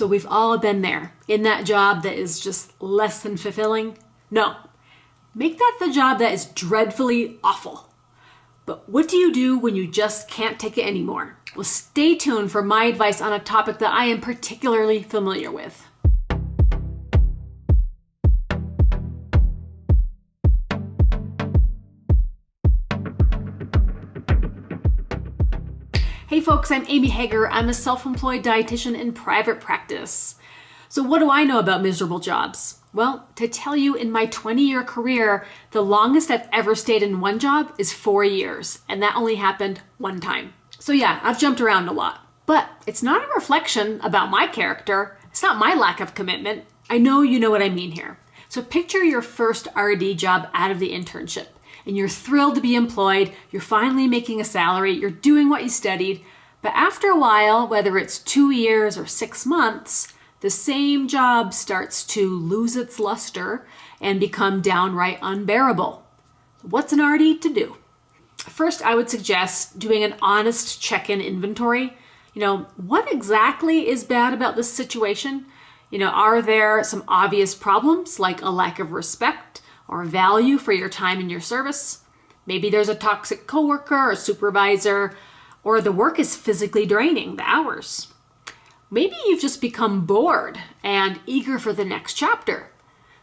So we've all been there, in that job that is just less than fulfilling. No, make that the job that is dreadfully awful. But what do you do when you just can't take it anymore? Well, stay tuned for my advice on a topic that I am particularly familiar with. Hey folks, I'm Amy Hager. I'm a self-employed dietitian in private practice. So what do I know about miserable jobs? Well, to tell you, in my 20-year career, the longest I've ever stayed in one job is 4 years, and that only happened one time. So yeah, I've jumped around a lot. But it's not a reflection about my character. It's not my lack of commitment. I know you know what I mean here. So picture your first RD job out of the internship. And you're thrilled to be employed, you're finally making a salary, you're doing what you studied, but after a while, whether it's 2 years or 6 months, the same job starts to lose its luster and become downright unbearable. What's an RD to do? First, I would suggest doing an honest check-in inventory. What exactly is bad about this situation? Are there some obvious problems like a lack of respect or value for your time and your service? Maybe there's a toxic coworker or supervisor, or the work is physically draining, the hours. Maybe you've just become bored and eager for the next chapter.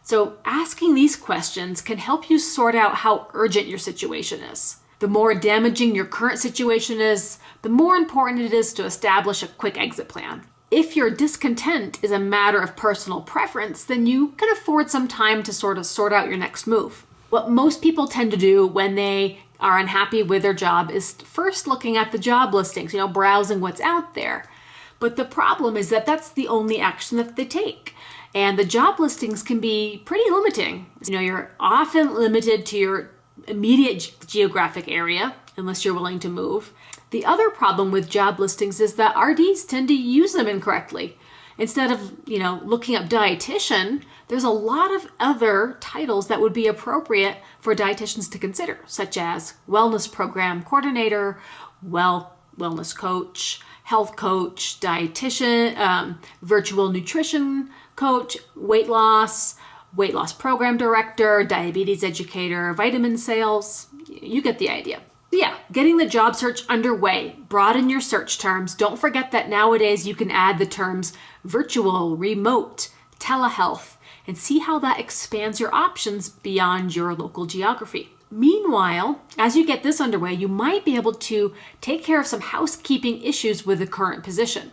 So asking these questions can help you sort out how urgent your situation is. The more damaging your current situation is, the more important it is to establish a quick exit plan. If your discontent is a matter of personal preference, then you can afford some time to sort out your next move. What most people tend to do when they are unhappy with their job is first looking at the job listings, browsing what's out there. But the problem is that that's the only action that they take. And the job listings can be pretty limiting. You're often limited to your immediate geographic area, unless you're willing to move. The other problem with job listings is that RDs tend to use them incorrectly. Instead of, looking up dietitian, there's a lot of other titles that would be appropriate for dietitians to consider, such as wellness program coordinator, wellness coach, health coach, dietitian, virtual nutrition coach, weight loss program director, diabetes educator, vitamin sales. You get the idea. Yeah, getting the job search underway. Broaden your search terms. Don't forget that nowadays you can add the terms virtual, remote, telehealth, and see how that expands your options beyond your local geography. Meanwhile, as you get this underway, you might be able to take care of some housekeeping issues with the current position.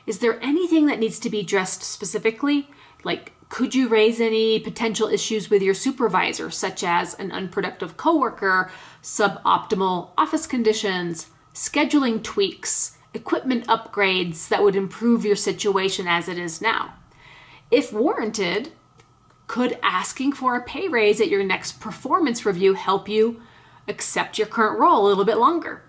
Is there anything that needs to be addressed specifically? Like, could you raise any potential issues with your supervisor, such as an unproductive coworker, suboptimal office conditions, scheduling tweaks, equipment upgrades that would improve your situation as it is now? If warranted, could asking for a pay raise at your next performance review help you accept your current role a little bit longer?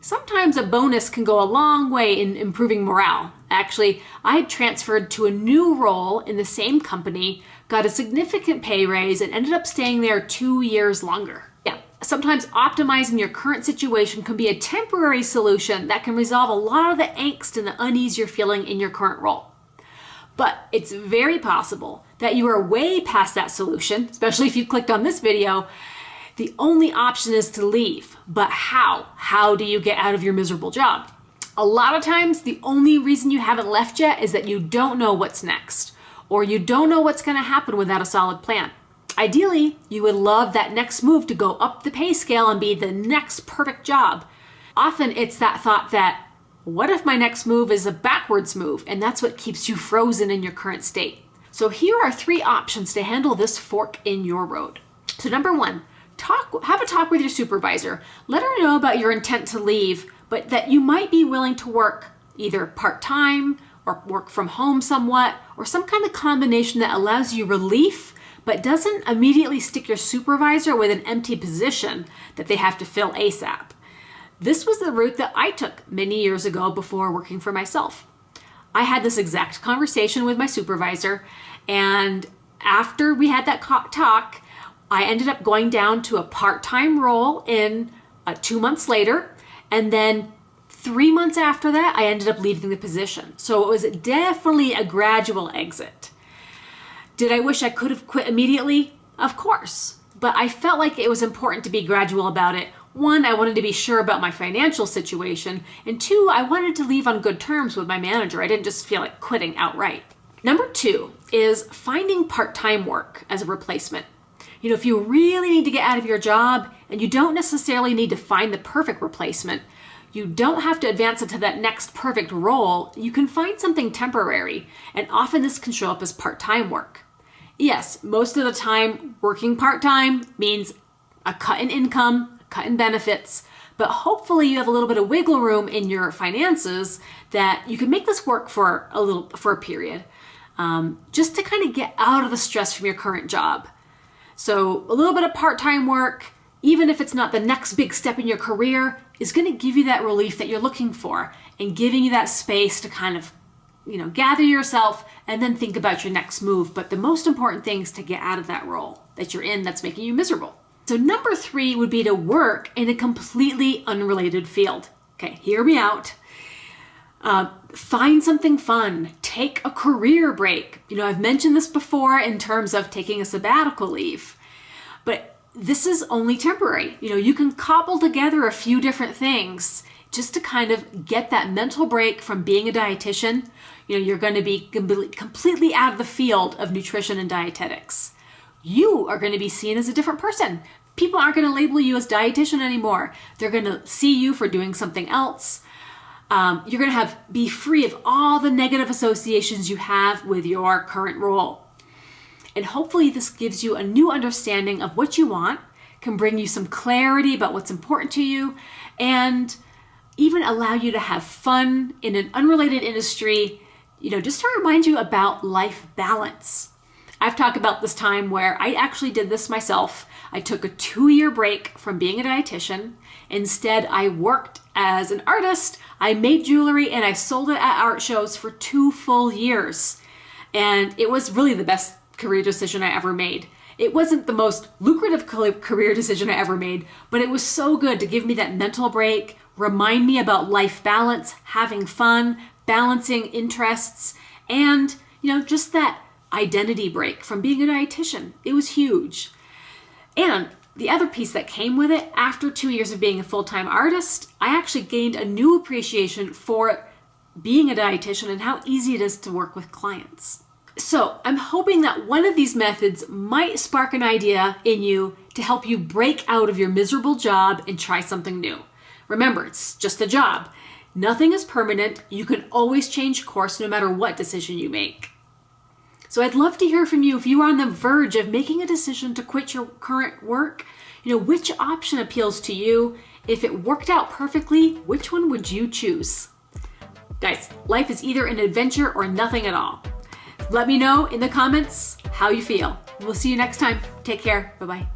Sometimes a bonus can go a long way in improving morale. Actually, I had transferred to a new role in the same company, got a significant pay raise, and ended up staying there 2 years longer. Yeah, sometimes optimizing your current situation can be a temporary solution that can resolve a lot of the angst and the unease you're feeling in your current role. But it's very possible that you are way past that solution, especially if you clicked on this video. The only option is to leave. But how? How do you get out of your miserable job? A lot of times, the only reason you haven't left yet is that you don't know what's next, or you don't know what's going to happen without a solid plan. Ideally, you would love that next move to go up the pay scale and be the next perfect job. Often it's that thought that, what if my next move is a backwards move? And that's what keeps you frozen in your current state. So here are 3 options to handle this fork in your road. So number 1, have a talk with your supervisor. Let her know about your intent to leave, but that you might be willing to work either part-time or work from home somewhat, or some kind of combination that allows you relief, but doesn't immediately stick your supervisor with an empty position that they have to fill ASAP. This was the route that I took many years ago before working for myself. I had this exact conversation with my supervisor, and after we had that talk, I ended up going down to a part-time role in 2 months later, and then 3 months after that, I ended up leaving the position. So it was definitely a gradual exit. Did I wish I could have quit immediately? Of course. But I felt like it was important to be gradual about it. 1, I wanted to be sure about my financial situation. And 2, I wanted to leave on good terms with my manager. I didn't just feel like quitting outright. Number 2 is finding part-time work as a replacement. If you really need to get out of your job and you don't necessarily need to find the perfect replacement, you don't have to advance into that next perfect role. You can find something temporary, and often this can show up as part-time work. Yes, most of the time, working part-time means a cut in income, a cut in benefits, but hopefully you have a little bit of wiggle room in your finances that you can make this work for a period, just to kind of get out of the stress from your current job. So a little bit of part-time work, even if it's not the next big step in your career, is going to give you that relief that you're looking for and giving you that space to kind of, gather yourself and then think about your next move. But the most important thing is to get out of that role that you're in that's making you miserable. So number 3 would be to work in a completely unrelated field. Okay, hear me out. Find something fun. Take a career break. I've mentioned this before in terms of taking a sabbatical leave, but this is only temporary. You can cobble together a few different things just to kind of get that mental break from being a dietitian. You're going to be completely out of the field of nutrition and dietetics. You are going to be seen as a different person. People aren't going to label you as dietitian anymore. They're going to see you for doing something else. You're going to be free of all the negative associations you have with your current role. And hopefully this gives you a new understanding of what you want, can bring you some clarity about what's important to you, and even allow you to have fun in an unrelated industry, just to remind you about life balance. I've talked about this time where I actually did this myself. I took a 2-year break from being a dietitian. Instead, I worked as an artist. I made jewelry and I sold it at art shows for 2 full years. And it was really the best career decision I ever made. It wasn't the most lucrative career decision I ever made, but it was so good to give me that mental break, remind me about life balance, having fun, balancing interests, and, just that identity break from being a dietitian. It was huge. And the other piece that came with it, after 2 years of being a full-time artist, I actually gained a new appreciation for being a dietitian and how easy it is to work with clients. So I'm hoping that one of these methods might spark an idea in you to help you break out of your miserable job and try something new. Remember, it's just a job. Nothing is permanent. You can always change course no matter what decision you make. So I'd love to hear from you if you are on the verge of making a decision to quit your current work. Which option appeals to you? If it worked out perfectly, which one would you choose? Guys, life is either an adventure or nothing at all. Let me know in the comments how you feel. We'll see you next time. Take care. Bye-bye.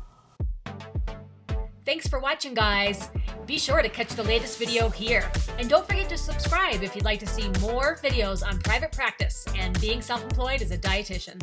Thanks for watching, guys. Be sure to catch the latest video here. And don't forget to subscribe if you'd like to see more videos on private practice and being self-employed as a dietitian.